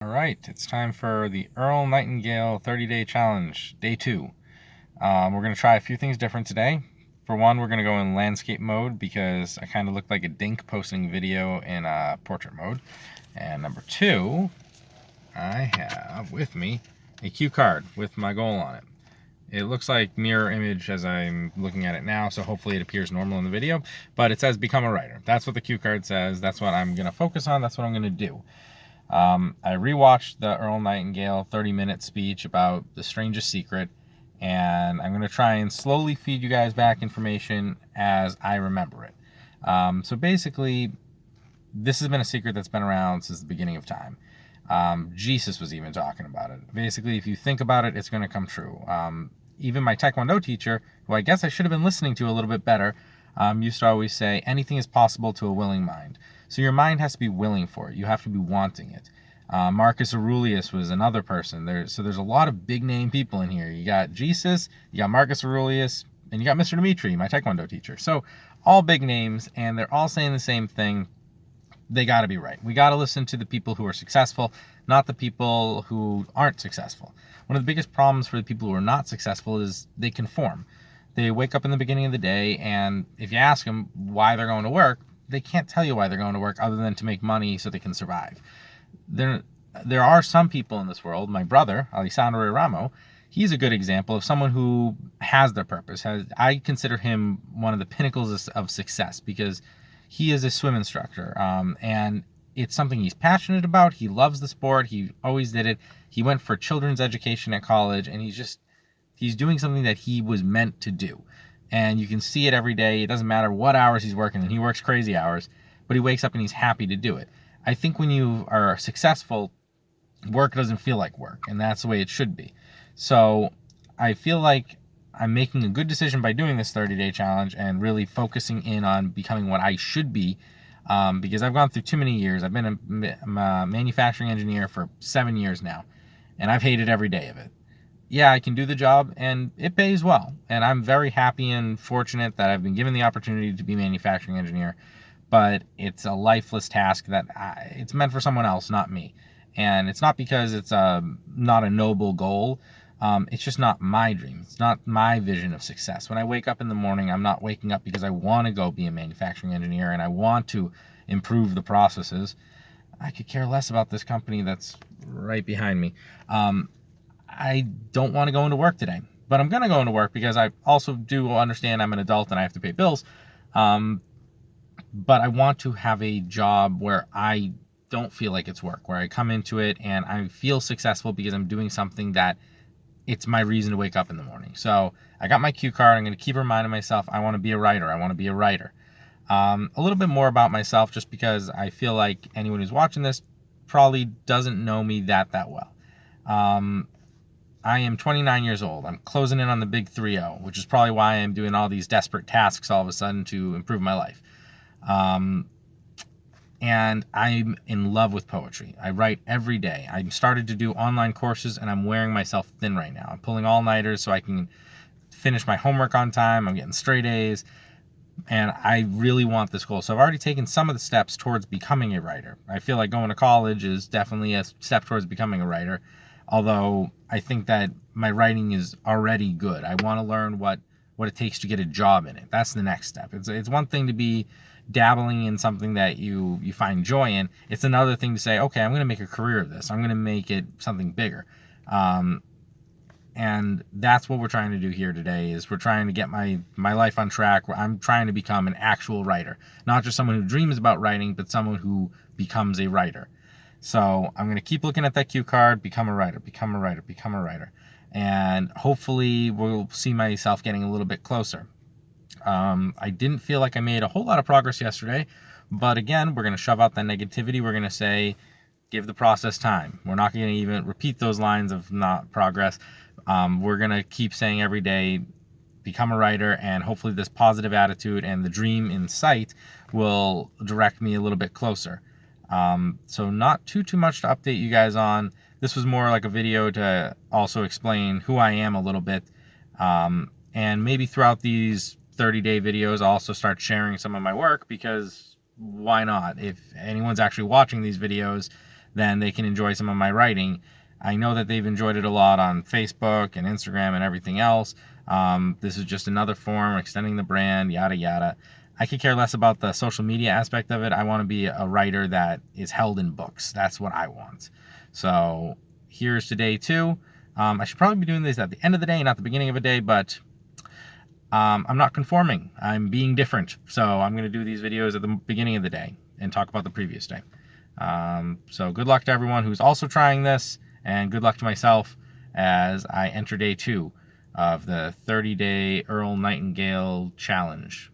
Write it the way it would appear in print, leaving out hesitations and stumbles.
right, it's time for the Earl Nightingale 30-day challenge, day 2. We're going to try a few things different today. For one, we're going to go in landscape mode because I kind of look like a dink posting video in portrait mode. And number 2, I have with me a cue card with my goal on it. It looks like mirror image as I'm looking at it now, so hopefully it appears normal in the video, but it says become a writer. That's what the cue card says. That's what I'm going to focus on. That's what I'm going to do. I rewatched the Earl Nightingale 30-minute speech about the strangest secret, and I'm going to try and slowly feed you guys back information as I remember it. So basically, this has been a secret that's been around since the beginning of time. Jesus was even talking about it. Basically, if you think about it, it's going to come true. Even my Taekwondo teacher, who I guess I should have been listening to a little bit better, used to always say, anything is possible to a willing mind. So your mind has to be willing for it. You have to be wanting it. Marcus Aurelius was another person. So there's a lot of big name people in here. You got Jesus, you got Marcus Aurelius, and you got Mr. Dimitri, my Taekwondo teacher. So all big names, and they're all saying the same thing. They got to be right. We got to listen to the people who are successful, not the people who aren't successful. One of the biggest problems for the people who are not successful is they conform. They wake up in the beginning of the day, and if you ask them why they're going to work, they can't tell you why they're going to work other than to make money so they can survive. There are some people in this world. My brother, Alessandro Ramo, he's a good example of someone who has their purpose. I consider him one of the pinnacles of success because he is a swim instructor, and it's something he's passionate about. He loves the sport. He always did it. He went for children's education at college, and he's doing something that he was meant to do. And you can see it every day. It doesn't matter what hours he's working, and he works crazy hours, but he wakes up and he's happy to do it. I think when you are successful, work doesn't feel like work, and that's the way it should be. So I feel like I'm making a good decision by doing this 30-day challenge and really focusing in on becoming what I should be, because I've gone through too many years. I've been a manufacturing engineer for 7 years now, and I've hated every day of it. Yeah, I can do the job, and it pays well, and I'm very happy and fortunate that I've been given the opportunity to be a manufacturing engineer, but it's a lifeless task that it's meant for someone else, not me. And it's not because it's not a noble goal. It's just not my dream. It's not my vision of success. When I wake up in the morning, I'm not waking up because I want to go be a manufacturing engineer and I want to improve the processes. I could care less about this company that's right behind me. I don't want to go into work today, but I'm going to go into work because I also do understand I'm an adult and I have to pay bills. But I want to have a job where I don't feel like it's work, where I come into it and I feel successful because I'm doing something that it's my reason to wake up in the morning. So I got my cue card. I'm going to keep reminding myself I want to be a writer. I want to be a writer. A little bit more about myself, just because I feel like anyone who's watching this probably doesn't know me that well. I am 29 years old. I'm closing in on the big 3-0, which is probably why I'm doing all these desperate tasks all of a sudden to improve my life. And I'm in love with poetry. I write every day. I started to do online courses, and I'm wearing myself thin right now. I'm pulling all-nighters so I can finish my homework on time. I'm getting straight A's, and I really want this goal. So I've already taken some of the steps towards becoming a writer. I feel like going to college is definitely a step towards becoming a writer, although I think that my writing is already good. I want to learn what it takes to get a job in it. That's the next step. It's one thing to be dabbling in something that you find joy in. It's another thing to say, okay, I'm going to make a career of this. I'm going to make it something bigger. And that's what we're trying to do here today, is we're trying to get my life on track. I'm trying to become an actual writer, not just someone who dreams about writing, but someone who becomes a writer. So I'm going to keep looking at that cue card, become a writer, become a writer, become a writer. And hopefully we'll see myself getting a little bit closer. I didn't feel like I made a whole lot of progress yesterday, but again, we're going to shove out that negativity. We're going to say, give the process time. We're not going to even repeat those lines of not progress. We're going to keep saying every day, become a writer, and hopefully this positive attitude and the dream in sight will direct me a little bit closer. So not too much to update you guys on. This was more like a video to also explain who I am a little bit. And maybe throughout these 30-day videos, I'll also start sharing some of my work, because why not? If anyone's actually watching these videos, then they can enjoy some of my writing. I know that they've enjoyed it a lot on Facebook and Instagram and everything else. This is just another form, extending the brand, yada yada. I could care less about the social media aspect of it. I want to be a writer that is held in books. That's what I want. So here's to day 2. I should probably be doing this at the end of the day, not the beginning of a day, but I'm not conforming. I'm being different. So I'm going to do these videos at the beginning of the day and talk about the previous day. So good luck to everyone who's also trying this, and good luck to myself as I enter day 2 of the 30-day Earl Nightingale challenge.